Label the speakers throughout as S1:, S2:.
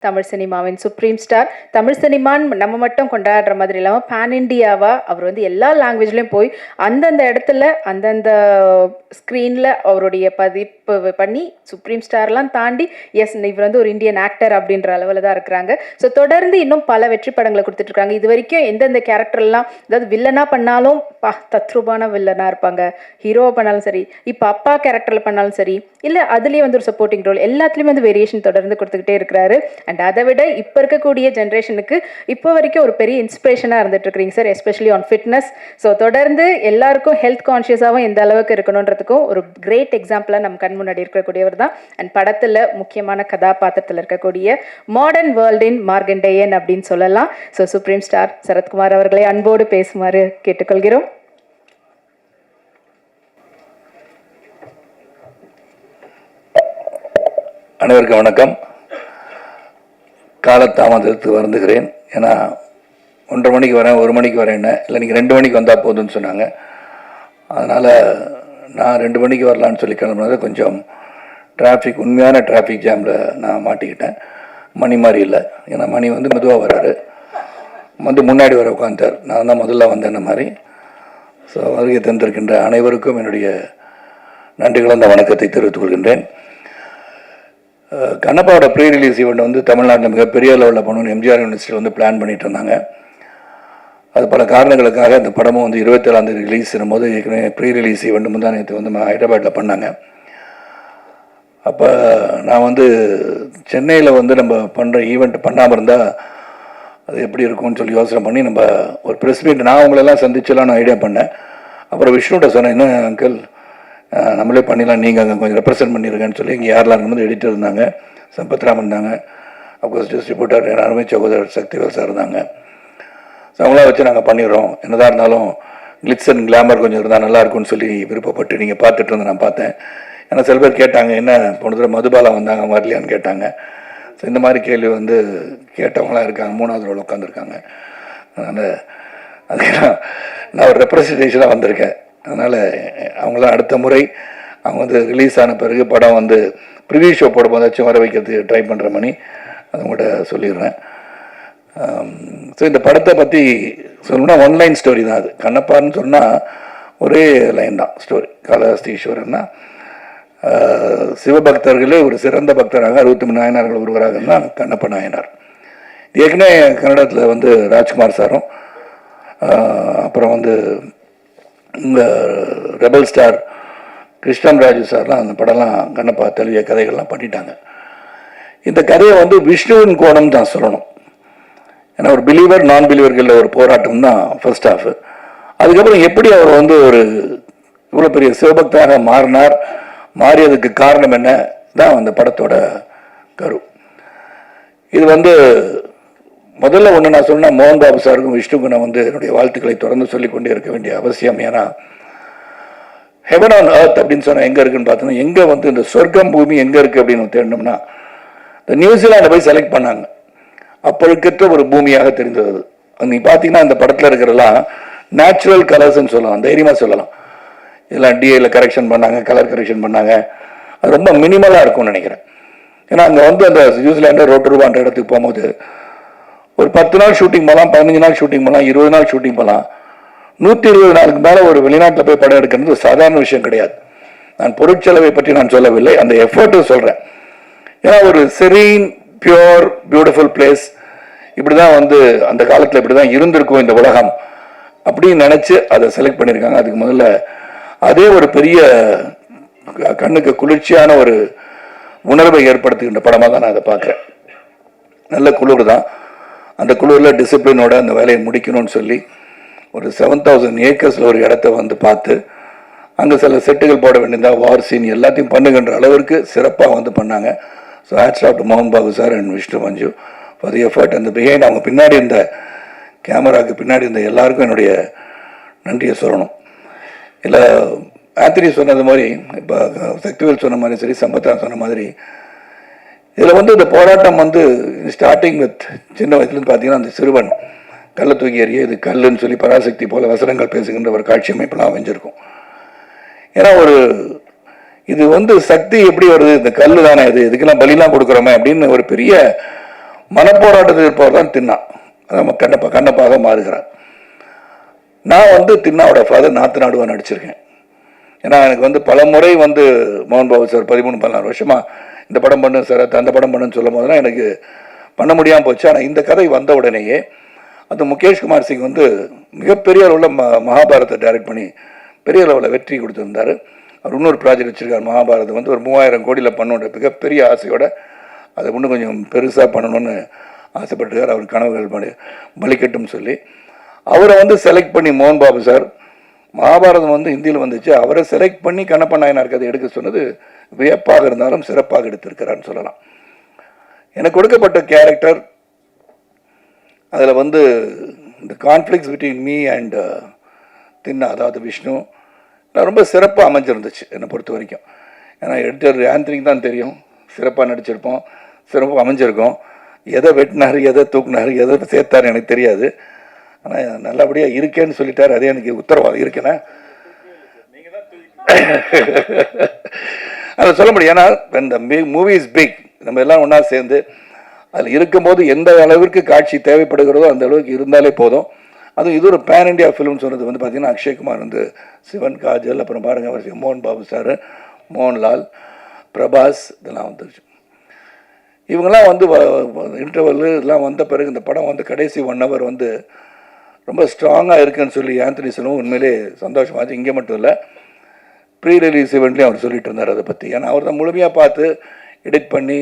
S1: தமிழ் சினிமாவின் supreme star. Tamil சினிமான்னு நம்ம மட்டும் கொண்டாடுற மாதிரி இல்லாமல் பேன் இண்டியாவாக அவர் வந்து எல்லா லாங்குவேஜ்லேயும் போய் அந்தந்த இடத்துல அந்தந்த ஸ்க்ரீனில் அவருடைய பதிப்பு பண்ணி சுப்ரீம் ஸ்டார்லாம் தாண்டி எஸ் இவர் வந்து ஒரு இந்தியன் ஆக்டர் அப்படின்ற அளவில் தான் இருக்கிறாங்க. ஸோ தொடர்ந்து இன்னும் பல வெற்றி படங்களை கொடுத்துட்ருக்காங்க. இது வரைக்கும் எந்தெந்த கேரக்டர்லாம், அதாவது வில்லனாக பண்ணாலும் தத்ரூபான வில்லனாக இருப்பாங்க, ஹீரோவை பண்ணாலும் சரி, இப்போ அப்பா கேரக்டரில் பண்ணாலும் சரி, இல்லை அதுலேயே வந்து ஒரு சப்போர்ட்டிங் ரோல், எல்லாத்துலேயுமே வந்து வேரியேஷன் தொடர்ந்து கொடுத்துக்கிட்டே இருக்கிறாரு. அண்ட் அதை விட இப்போ இருக்கக்கூடிய ஜென்ரேஷனுக்கு இப்போ வரைக்கும் ஒரு பெரிய இன்ஸ்பிரேஷனாக இருந்துட்டு இருக்கிறீங்க sir, especially on fitness. So தொடர்ந்து எல்லாருக்கும் ஹெல்த் கான்ஷியஸாகவும் எந்த அளவுக்கு இருக்கணுன்றதுக்கும் ஒரு கிரேட் எக்ஸாம்பிளாக நம்ம கண் முன்னாடி இருக்கக்கூடியவர் தான். அண்ட் படத்தில் முக்கியமான கதாபாத்திரத்தில் இருக்கக்கூடிய மாடர்ன் வேர்ல்டின் மார்கண்டேயன் அப்படின்னு சொல்லலாம். ஸோ சுப்ரீம் ஸ்டார் சரத்குமார் அவர்களை அன்போடு பேசுமாறு கேட்டுக்கொள்கிறோம்.
S2: அனைவருக்கும் வணக்கம். காலத்தாமதத்துக்கு வருந்துகிறேன். ஏன்னா 1:30 மணிக்கு வரேன், 1 மணிக்கு வரேன்னு, இல்லை நீங்கள் 2 மணிக்கு வந்தால் போதும்னு சொன்னாங்க. அதனால் நான் 2 மணிக்கு வரலான்னு சொல்லி கிளம்புனது கொஞ்சம் டிராஃபிக், உண்மையான டிராஃபிக் ஜாமில் நான் மாட்டிக்கிட்டேன். மணி மாதிரி இல்லை, ஏன்னா மணி வந்து மெதுவாக வர்றாரு, வந்து முன்னாடி வர உட்காந்துட்டார். நான் தான் முதல்ல வந்தேன்ன மாதிரி. ஸோ வருகை தந்திருக்கின்ற அனைவருக்கும் என்னுடைய நன்றிகள், அந்த வணக்கத்தை தெரிவித்துக் கொள்கின்றேன். கண்ணப்பாவோட ப்ரீ ரிலீஸ் ஈவெண்ட் வந்து தமிழ்நாட்டில் மிகப்பெரிய லெவலில் பண்ணணும்னு எம்ஜிஆர் யூனிவர்சிட்டி வந்து பிளான் பண்ணிட்டு இருந்தாங்க. அது பல காரணங்களுக்காக அந்த படமும் வந்து 27ஆம் தேதி ரிலீஸ் பண்ணும்போது ஏற்கனவே ப்ரீ ரிலீஸ் ஈவெண்ட் முந்தா நேற்று வந்து ஹைதராபாத்தில் பண்ணாங்க. அப்போ நான் வந்து சென்னையில் வந்து நம்ம பண்ணுற ஈவெண்ட் பண்ணாமல் இருந்தால் அது எப்படி இருக்கும்னு சொல்லி யோசனை பண்ணி நம்ம ஒரு ப்ரெஸ் மீட் நான் அவங்களெல்லாம் சந்திச்செல்லாம் நான் ஐடியா பண்ணேன். அப்புறம் விஷ்ணுகிட்ட சொன்னேன், என்ன அங்கிள் நம்மளே பண்ணிடலாம், நீங்கள் அங்கே கொஞ்சம் ரெப்ரசென்ட் பண்ணியிருக்கேன்னு சொல்லி. இங்கே யாரெல்லாம் இருக்கும்போது எடிட்டர் இருந்தாங்க, சம்பத்ராம் இருந்தாங்க, அப்கோர்ஸ் டிஸ்ட்ரிபியூட்டர் அருமை சகோதரர் சக்திவேல் சார் இருந்தாங்க. ஸோ அவங்களாம் வச்சு நாங்கள் பண்ணிடுறோம், என்னதான் இருந்தாலும் கிளிட்ஸ் அண்ட் கிளாமர் கொஞ்சம் இருந்தால் நல்லாயிருக்கும்னு சொல்லி விருப்பப்பட்டு நீங்கள் பார்த்துட்டு வந்து நான் பார்த்தேன். ஏன்னா சில பேர் கேட்டாங்க, என்ன போன தடவை மதுபாலா வந்தாங்க அவங்க வரலையான்னு கேட்டாங்க. ஸோ இந்த மாதிரி கேள்வி வந்து கேட்டவங்களாம் இருக்காங்க, 3வது ரோல் உட்காந்துருக்காங்க. அதனால் அதுக்கெல்லாம் நான் ஒரு ரெப்ரஸன்டேஷனாக வந்திருக்கேன். அதனால் அவங்களாம் அடுத்த முறை அவங்க வந்து ரிலீஸ் ஆன பிறகு படம் வந்து ப்ரிவியூ ஷோ போடும்போதாச்சும் வர வைக்கிறதுக்கு ட்ரை பண்ணுற மணி அதை உங்கள்கிட்ட சொல்லிடுறேன். ஸோ இந்த படத்தை பற்றி சொல்லணும்னா ஒன்லைன் ஸ்டோரி தான். அது கண்ணப்பான்னு சொன்னால் ஒரே லைன் தான் ஸ்டோரி. காளஹஸ்தீஸ்வரன்னா சிவபக்தர்களே ஒரு சிறந்த பக்தராக 63 நாயனார்கள் ஒருவராக தான் கண்ணப்ப நாயனார். ஏற்கனவே கன்னடத்தில் வந்து ராஜ்குமார் சாரும் அப்புறம் வந்து ரெபல் ஸ்டார் கிருஷ்ணன் ராஜு சார்லாம் அந்த படம்லாம் கண்ணப்பா தழுவிய கதைகள்லாம் பண்ணிட்டாங்க. இந்த கதையை வந்து விஷ்ணுவின் கோணம் தான் சொல்லணும். ஏன்னா ஒரு பிலீவர் நான் பிலீவர்களில் ஒரு போராட்டம் தான் ஃபர்ஸ்ட் ஹாஃப். அதுக்கப்புறம் எப்படி அவர் வந்து ஒரு இவ்வளோ பெரிய சிவபக்தராக மாறினார், மாறியதுக்கு காரணம் என்ன தான் அந்த படத்தோட கரு. இது வந்து முதல்ல ஒன்று நான் சொன்னால் மோகன் பாபு சாருக்கும் விஷ்ணுக்கு நான் வந்து என்னுடைய வாழ்த்துக்களை தொடர்ந்து சொல்லிக்கொண்டே இருக்க வேண்டிய அவசியம். ஏன்னா ஹெவன் ஆன் எர்த் அப்படின்னு சொன்னால் எங்கே இருக்குன்னு பார்த்தோன்னா, எங்கே வந்து இந்த சொர்க்கம் பூமி எங்கே இருக்குது அப்படின்னு தேடணும்னா இந்த நியூசிலாண்டை போய் செலக்ட் பண்ணாங்க. அப்பொழுக்கற்ற ஒரு பூமியாக தெரிந்தது. நீ பார்த்தீங்கன்னா அந்த படத்தில் இருக்கிறலாம் நேச்சுரல் கலர்ஸ்ன்னு சொல்லலாம், தைரியமாக சொல்லலாம். இதெல்லாம் டிஏல கரெக்ஷன் பண்ணாங்க, கலர் கரெக்ஷன் பண்ணாங்க. அது ரொம்ப மினிமலாக இருக்கும்னு நினைக்கிறேன். ஏன்னா அங்கே வந்து அந்த நியூசிலாண்டு ரோட்டருவான்ற இடத்துக்கு போகும்போது ஒரு 10 நாள் ஷூட்டிங் போகலாம், 15 நாள் ஷூட்டிங் போகலாம், 20 நாள் ஷூட்டிங் போகலாம். 120 நாளுக்கு மேலே ஒரு வெளிநாட்டில் போய் படம் எடுக்கிறது ஒரு சாதாரண விஷயம் கிடையாது. நான் பொருட்செலவை பற்றி நான் சொல்லவில்லை, அந்த எஃபர்ட்டும் சொல்கிறேன். ஏன்னா ஒரு செரீன் பியூர் பியூட்டிஃபுல் பிளேஸ் இப்படி தான் வந்து அந்த காலத்தில் இப்படி தான் இருந்திருக்கும் இந்த உலகம் அப்படின்னு நினச்சி அதை செலக்ட் பண்ணியிருக்காங்க. அதுக்கு முதல்ல அதே ஒரு பெரிய கண்ணுக்கு குளிர்ச்சியான ஒரு உணர்வை ஏற்படுத்துகின்ற படமாக தான் நான் அதை பார்க்குறேன். நல்ல குளிர் தான். அந்த குழுவில் டிசிப்ளினோட அந்த வேலையை முடிக்கணும்னு சொல்லி ஒரு 7000 ஏக்கர்ஸில் ஒரு இடத்த வந்து பார்த்து அங்கே சில செட்டுகள் போட வேண்டியதா, வார் சீன் எல்லாத்தையும் பண்ணுகின்ற அளவிற்கு சிறப்பாக வந்து பண்ணாங்க. ஸோ ஹேட்ஸ் ஆஃப் டு மோகன் Babu sir and Vishnu Manju for the effort. அந்த பிஹைண்ட் அவங்க பின்னாடி இருந்த கேமராவுக்கு பின்னாடி இருந்த எல்லாருக்கும் என்னுடைய நன்றியை சொல்லணும். இல்லை ஆத்திரி சொன்னது மாதிரி, இப்போ சக்திவேல் சொன்ன மாதிரி சரி, சம்பத்ராம் சொன்ன மாதிரி, இதில் வந்து இந்த போராட்டம் வந்து ஸ்டார்டிங் வித் சின்ன வயசுலேருந்து பார்த்தீங்கன்னா அந்த சிறுவன் கல்லை தூக்கி எறிய இது கல்லுன்னு சொல்லி பராசக்தி போல வசனங்கள் பேசுகின்ற ஒரு காட்சி அமைப்பெல்லாம் அமைஞ்சிருக்கும். ஏன்னா ஒரு இது வந்து சக்தி எப்படி வருது, இந்த கல்லு தானே இது, இதுக்கெல்லாம் பலிலாம் கொடுக்குறோமே அப்படின்னு ஒரு பெரிய மனப்போராட்டத்தில் இருப்பவர் தான் தின்னா. நம்ம கண்ணப்பாக மாறுகிறார். நான் வந்து தின்னாவோட ஃபாதர் நாத்துநாடுவா நடிச்சிருக்கேன். ஏன்னா எனக்கு வந்து பல முறை வந்து மோகன் பாபு சார் 13-14 வருஷமா இந்த படம் பண்ணு சார், அந்த படம் பண்ணுன்னு சொல்லும் போதெல்லாம் எனக்கு பண்ண முடியாமல் போச்சு. ஆனால் இந்த கதை வந்த உடனேயே அந்த முகேஷ் குமார் சிங் வந்து மிகப்பெரிய அளவில் மகாபாரத்தை டைரக்ட் பண்ணி பெரிய அளவில் வெற்றி கொடுத்துருந்தார். அவர் இன்னொரு ப்ராஜெக்ட் வச்சுருக்கார். மகாபாரதம் வந்து ஒரு 3000 கோடியில் பண்ணோட மிகப்பெரிய ஆசையோட அதை இன்னும் கொஞ்சம் பெருசாக பண்ணணும்னு ஆசைப்பட்டுருக்கார். அவர் கனவுகள் பலிக்கட்டும் சொல்லி அவரை வந்து செலக்ட் பண்ணி மோகன் பாபு சார் மகாபாரதம் வந்து ஹிந்தியில் வந்துச்சு, அவரை செலக்ட் பண்ணி கண்ணப்ப நாயனார் கதை எடுக்க சொன்னது வியப்பாக இருந்தாலும் சிறப்பாக எடுத்திருக்கிறான்னு சொல்லலாம். எனக்கு கொடுக்கப்பட்ட கேரக்டர் அதில் வந்து இந்த கான்ஃப்ளிக்ஸ் பிட்வீன் மீ அண்ட் தின்னா, அதாவது விஷ்ணு, ரொம்ப சிறப்பாக அமைஞ்சிருந்துச்சு என்னை பொறுத்த வரைக்கும். ஏன்னா எடிட்டர் ஆந்தனிக்கு தான் தெரியும், சிறப்பாக நடிச்சிருப்போம், சிறப்பாக அமைஞ்சிருக்கோம். எதை வெட்டினார், எதை தூக்குனார், எதை சேர்த்தார் எனக்கு தெரியாது. ஆனால் நல்லபடியாக இருக்கேன்னு சொல்லிட்டார். அதே எனக்கு உத்தரவாதம் இருக்கேன்னா அதை சொல்ல முடியும். ஏன்னா இந்த மூவி இஸ் பிக், நம்ம எல்லாம் ஒன்றா சேர்ந்து அதில் இருக்கும்போது எந்த அளவிற்கு காட்சி தேவைப்படுகிறதோ அந்த அளவுக்கு இருந்தாலே போதும். அதுவும் இது ஒரு பேன் இண்டியா ஃபிலிம் சொன்னது வந்து பார்த்திங்கன்னா அக்ஷய்குமார் வந்து, சிவன், காஜல், அப்புறம் பாருங்கள் அவர் மோகன் பாபு சார், மோகன்லால், பிரபாஸ், இதெல்லாம் வந்துருச்சு. இவங்கெல்லாம் வந்து இன்டர்வல் இதெல்லாம் வந்த பிறகு இந்த படம் வந்து கடைசி 1 hour வந்து ரொம்ப ஸ்ட்ராங்காக இருக்குன்னு சொல்லி ஆந்தனி சொல்லவும் உண்மையிலே சந்தோஷமாச்சு. இங்கே மட்டும் இல்லை, ப்ரீ ரிலீஸ் இவெண்ட்லேயும் அவர் சொல்லிட்டு இருந்தார் அதை பற்றி. ஏன்னா அவர் தான் முழுமையாக பார்த்து எடிட் பண்ணி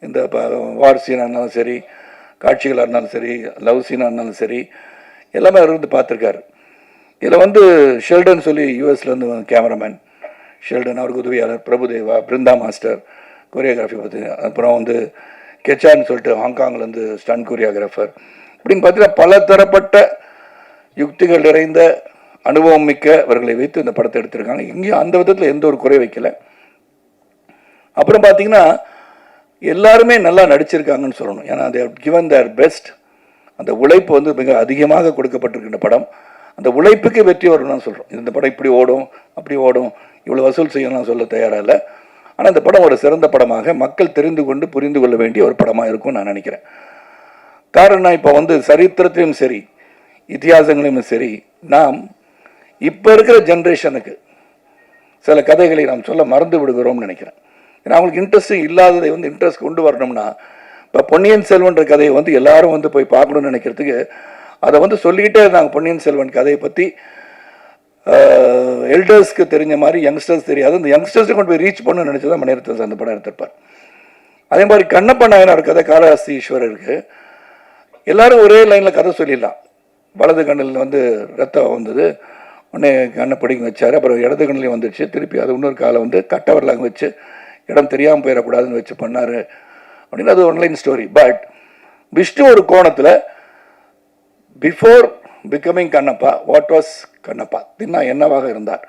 S2: இந்த வார் சீனாக இருந்தாலும் சரி, காட்சிகளாக இருந்தாலும் சரி, லவ் சீனாக இருந்தாலும் சரி, எல்லாமே அவர் வந்து பார்த்துருக்காரு. இதில் வந்து ஷெல்டன் சொல்லி யூஎஸ்லேருந்து கேமராமேன் ஷெல்டன், அவருக்கு உதவியாளர் பிரபுதேவா, பிருந்தா மாஸ்டர் கொரியோகிராஃபி பார்த்து, அப்புறம் வந்து கெச்சான்னு சொல்லிட்டு ஹாங்காங்லேருந்து ஸ்டன் கொரியோகிராஃபர், இப்படின்னு பார்த்தீங்கன்னா பல தரப்பட்ட யுக்திகள் நிறைந்த அனுபவம் மிக்கவர்களை வைத்து இந்த படத்தை எடுத்திருக்காங்க. இங்கேயும் அந்த விதத்தில் எந்த ஒரு குறை வைக்கல. அப்புறம் பார்த்தீங்கன்னா எல்லாருமே நல்லா நடிச்சிருக்காங்கன்னு சொல்லணும். ஏன்னா they have given their best. அந்த உழைப்பு வந்து மிக அதிகமாக கொடுக்கப்பட்டிருக்கின்ற படம். அந்த உழைப்புக்கு வெற்றி வரணும்னு சொல்கிறோம். இந்த படம் இப்படி ஓடும், அப்படி ஓடும், இவ்வளோ வசூல் செய்யணும்னு சொல்ல தயாராக இல்லை. ஆனால் இந்த படம் ஒரு சிறந்த படமாக மக்கள் தெரிந்து கொண்டு புரிந்து கொள்ள வேண்டிய ஒரு படமாக இருக்கும்னு நான் நினைக்கிறேன். காரணம், இப்போ வந்து சரித்திரத்திலையும் சரி, இதிகாசங்களையும் சரி, நாம் இப்போ இருக்கிற ஜென்ரேஷனுக்கு சில கதைகளை நாம் சொல்ல மறந்து விடுகிறோம்னு நினைக்கிறேன். ஏன்னா அவங்களுக்கு இன்ட்ரெஸ்ட் இல்லாததை வந்து இன்ட்ரெஸ்ட் கொண்டு வரணும்னா, இப்போ பொன்னியின் செல்வன்ற கதையை வந்து எல்லாரும் வந்து போய் பார்க்கணும்னு நினைக்கிறதுக்கு அதை வந்து சொல்லிக்கிட்டே இருந்தாங்க. பொன்னியின் செல்வன் கதையை பற்றி எல்டர்ஸ்க்கு தெரிஞ்ச மாதிரி யங்ஸ்டர்ஸ் தெரியாது. அந்த யங்ஸ்டர்ஸை கொண்டு போய் ரீச் பண்ணணும்னு நினச்சி தான் மணிரத்னம் அந்த படம் எடுத்திருப்பார். அதே மாதிரி கண்ணப்ப நாயனார் கதை, காளஹஸ்தி ஈஸ்வரருக்கு எல்லாரும் ஒரே லைனில் கதை சொல்லிடலாம். வலது கண்ணில் வந்து ரத்தம் வந்தது, உடனே கண்ணை பிடிங்க வச்சார். அப்புறம் இடது கண்ணிலையும் வந்துடுச்சு. திருப்பி அது இன்னொரு காலை வந்து கட்டவரலாங்க வச்சு இடம் தெரியாமல் போயிடக்கூடாதுன்னு வச்சு பண்ணார் அப்படின்னு அது ஒன்லைன் ஸ்டோரி. பட் விஷ்ணு ஒரு கோணத்தில் before becoming Kannappa, what was Kannappa, தின்னா என்னவாக இருந்தார்,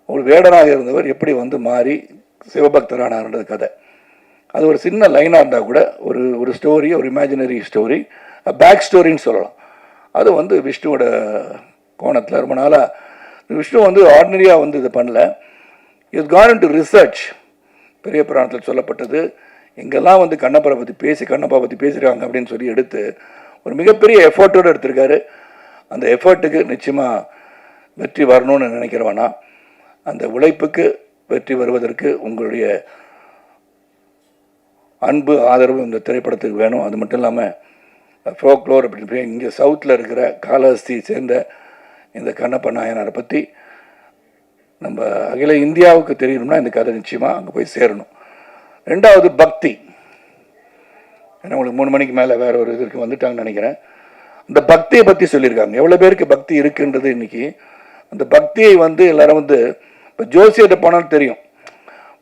S2: ஒரு வேடனாக இருந்தவர் எப்படி வந்து மாறி சிவபக்தரானார்ன்றது கதை. அது ஒரு சின்ன லைனாக இருந்தால் கூட ஒரு ஸ்டோரி, ஒரு இமேஜினரி ஸ்டோரி, பேக் ஸ்டோரின்னு சொல்லலாம். அது வந்து விஷ்ணுவோட கோணத்தில் ரொம்ப நாளாக விஷ்ணு வந்து ஆர்டினரியாக வந்து இது பண்ணல. It's gone into research. பெரிய புராணத்தில் சொல்லப்பட்டது, எங்கெல்லாம் வந்து கண்ணப்பரை பற்றி கண்ணப்பா பற்றி பேசுகிறாங்க அப்படின்னு சொல்லி எடுத்து ஒரு மிகப்பெரிய எஃபர்ட்டோடு எடுத்திருக்காரு. அந்த எஃபர்ட்டுக்கு நிச்சயமாக வெற்றி வரணும்னு நினைக்கிறவனா, அந்த உழைப்புக்கு வெற்றி வருவதற்கு உங்களுடைய அன்பு, ஆதரவு இந்த திரைப்படத்துக்கு வேணும். அது மட்டும் இல்லாமல் ஃபோக்லோர் அப்படின்னு இங்கே சவுத்தில் இருக்கிற காளஹஸ்தி சேர்ந்த இந்த கண்ணப்ப நாயனாரை பற்றி நம்ம அகில இந்தியாவுக்கு தெரியணும்னா இந்த கதை நிச்சயமாக அங்கே போய் சேரணும். ரெண்டாவது பக்தி. ஏன்னா உங்களுக்கு 3 மணிக்கு மேலே வேற ஒரு இதுக்கு வந்துட்டாங்கன்னு நினைக்கிறேன். அந்த பக்தியை பற்றி சொல்லியிருக்காங்க. எவ்வளோ பேருக்கு பக்தி இருக்குன்றது இன்னைக்கு. அந்த பக்தியை வந்து எல்லாரும் வந்து இப்போ ஜோசியிட்ட போனாலும் தெரியும்,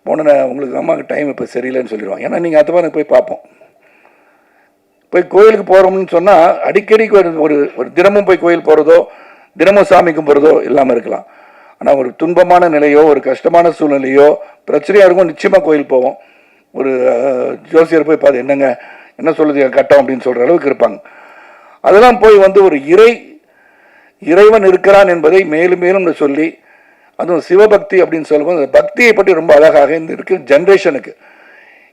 S2: போன உங்களுக்கு அம்மாவுக்கு டைம் இப்போ சரியில்லைன்னு சொல்லிடுவாங்க. ஏன்னா நீங்கள் அது மாதிரி போய் பார்ப்போம். போய் கோயிலுக்கு போகிறோம்னு சொன்னால் அடிக்கடி ஒரு தினமும் போய் கோயில் போகிறதோ, தினமும் சாமி கும்பிட்றதோ இல்லாமல் இருக்கலாம். ஆனால் ஒரு துன்பமான நிலையோ, ஒரு கஷ்டமான சூழ்நிலையோ, பிரச்சனையாக இருக்கும், நிச்சயமாக கோயில் போவோம். ஒரு ஜோசியர் போய் பார்த்து என்னங்க என்ன சொல்லுது கட்டம் அப்படின்னு சொல்கிற அளவுக்கு இருப்பாங்க. அதெல்லாம் போய் வந்து ஒரு இறைவன் இருக்கிறான் என்பதை மேலும் மேலும் சொல்லி, அதுவும் சிவபக்தி அப்படின்னு சொல்லும்போது அந்த பக்தியை பற்றி ரொம்ப அழகாக இந்த இருக்கிற ஜென்ரேஷனுக்கு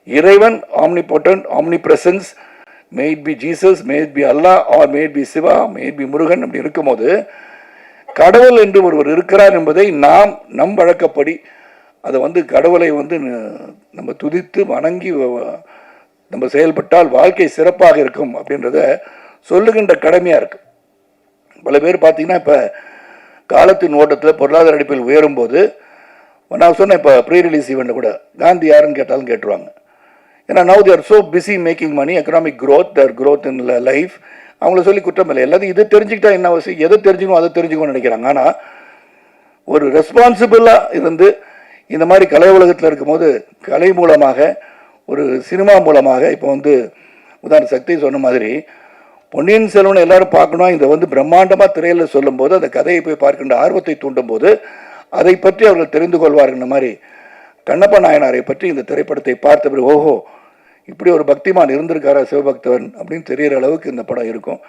S2: இறைவன் omnipotent, omnipresence, may it be Jesus, may it be Allah, or may it be Shiva, may it be Murugan, அப்படி இருக்கும்போது கடவுள் என்று ஒருவர் இருக்கிறார் என்பதை நாம் நம் வழக்கப்படி அதை வந்து கடவுளை வந்து நம்ம துதித்து வணங்கி நம்ம செயல்பட்டால் வாழ்க்கை சிறப்பாக இருக்கும் அப்படின்றத சொல்லுகின்ற கடமையாக இருக்கு. பல பேர் பார்த்தீங்கன்னா இப்போ காலத்தின் ஓட்டத்தில் பொருளாதார அடிப்பில் உயரும்போது நான் சொன்னேன், இப்போ ப்ரீ ரிலீஸ் ஈவெண்ட்டில் கூட காந்தி யாருன்னு கேட்டாலும் கேட்டுருவாங்க. ஏன்னா now they're so busy making money, economic growth, their growth in life. அவங்கள சொல்லி குற்றம் இல்லை, எல்லாத்தையும் இது தெரிஞ்சுக்கிட்டா என்ன அவசியம், எதை தெரிஞ்சுக்கணும் அதை தெரிஞ்சுக்கணும்னு நினைக்கிறாங்க. ஆனால் ஒரு ரெஸ்பான்சிபிளாக இருந்து இந்த மாதிரி கலை உலகத்தில் இருக்கும்போது கலை மூலமாக ஒரு சினிமா மூலமாக இப்போ வந்து உதாரண சக்தி சொன்ன மாதிரி பொன்னியின் செல்வன் எல்லாரும் பார்க்கணும், இதை வந்து பிரம்மாண்டமாக திரையில் சொல்லும்போது அந்த கதையை போய் பார்க்கின்ற ஆர்வத்தை தூண்டும் போது அதை பற்றி அவர்கள் தெரிந்து கொள்வார்கள். மாதிரி கண்ணப்ப நாயனாரை பற்றி இந்த திரைப்படத்தை பார்த்த பிறகு ஓஹோ இப்படி ஒரு பக்திமான் இருந்திருக்காரா சிவபக்தவன் அப்படின்னு தெரிகிற அளவுக்கு இந்த படம் இருக்கும்.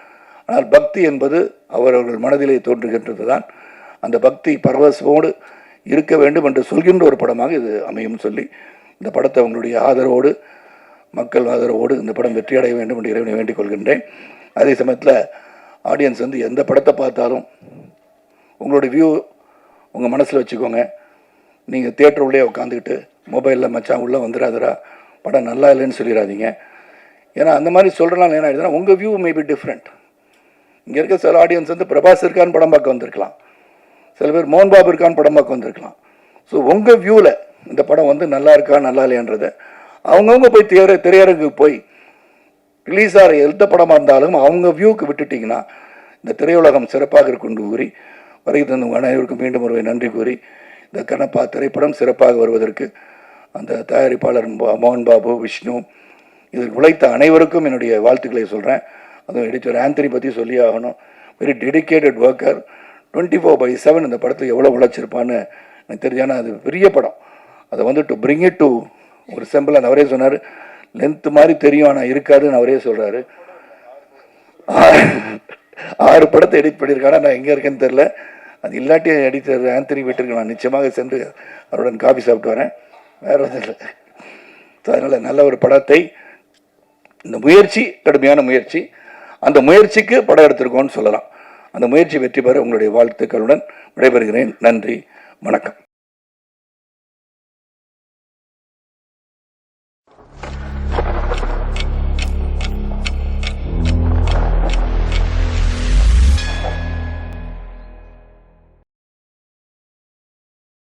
S2: ஆனால் பக்தி என்பது அவரவர்கள் மனதிலே தோன்றுகின்றது தான். அந்த பக்தி பரவசமோடு இருக்க வேண்டும் என்று சொல்கின்ற ஒரு படமாக இது அமையும் சொல்லி இந்த படத்தை உங்களுடைய ஆதரவோடு, மக்கள் ஆதரவோடு இந்த படம் வெற்றியடைய வேண்டும் என்று இறைவனை வேண்டிக் கொள்கின்றேன். அதே சமயத்தில் ஆடியன்ஸ் வந்து எந்த படத்தை பார்த்தாலும் உங்களுடைய வியூ உங்கள் மனசில் வச்சுக்கோங்க. நீங்கள் தியேட்டர் உள்ளே உட்காந்துக்கிட்டு மொபைலில் மச்சான் உள்ளே வந்துடாதரா படம் நல்லா இல்லைன்னு சொல்லிடாதீங்க. ஏன்னா அந்த மாதிரி சொல்கிறனால என்ன ஆகிடுதுன்னா உங்கள் வியூ மே பி டிஃப்ரெண்ட். இங்கே இருக்க சில ஆடியன்ஸ் வந்து பிரபாஸ் இருக்கான்னு படம் பார்க்க வந்திருக்கலாம், சில பேர் மோகன் பாபு இருக்கான்னு படம் பார்க்க வந்திருக்கலாம். ஸோ உங்கள் வியூவில் இந்த படம் வந்து நல்லா இருக்கா நல்லா இல்லையன்றதை அவங்கவுங்க போய் திரையரங்குக்கு போய் ரிலீஸ் ஆகிற எந்த படமாக இருந்தாலும் அவங்க வியூவுக்கு விட்டுட்டிங்கன்னா இந்த திரையுலகம் சிறப்பாக இருக்குன்னு கூறி வருகை தந்த அனைவருக்கும் மீண்டும் ஒருவை நன்றி கூறி இந்த கண்ணப்பா திரைப்படம் சிறப்பாக வருவதற்கு அந்த தயாரிப்பாளர் மோகன் பாபு, விஷ்ணு, இதில் உழைத்த அனைவருக்கும் என்னுடைய வாழ்த்துக்களை சொல்கிறேன். அதுவும் எடிட்டர் ஆந்தனி பற்றி சொல்லி ஆகணும். வெரி டெடிக்கேட்டட் ஒர்க்கர், 24/7 இந்த படத்தில் எவ்வளோ உழைச்சிருப்பான்னு எனக்கு தெரிஞ்சானா அது பெரிய படம். அதை வந்து டு பிரிங் இட் டு ஒரு சிம்பிள், அந்த அவரே சொன்னார் லென்த்து மாதிரி தெரியும் ஆனால் இருக்காதுன்னு அவரே சொல்கிறாரு. 6 படத்தை எடிட் பண்ணியிருக்காங்க, நான் எங்கே இருக்கேன்னு தெரில. அது இல்லாட்டி எடிட்டர் ஆந்தனி வீட்டிற்கு நான் நிச்சயமாக சென்று அவருடன் காஃபி சாப்பிட்டு வரேன், வேறு ஒன்றும் இல்லை. அதனால் நல்ல ஒரு படத்தை, இந்த முயற்சி கடுமையான முயற்சி, அந்த முயற்சிக்கு படம் எடுத்திருக்கோன்னு சொல்லலாம். அந்த முயற்சி வெற்றி பெற உங்களுடைய வாழ்த்துக்களுடன் விடைபெறுகிறேன். நன்றி, வணக்கம்.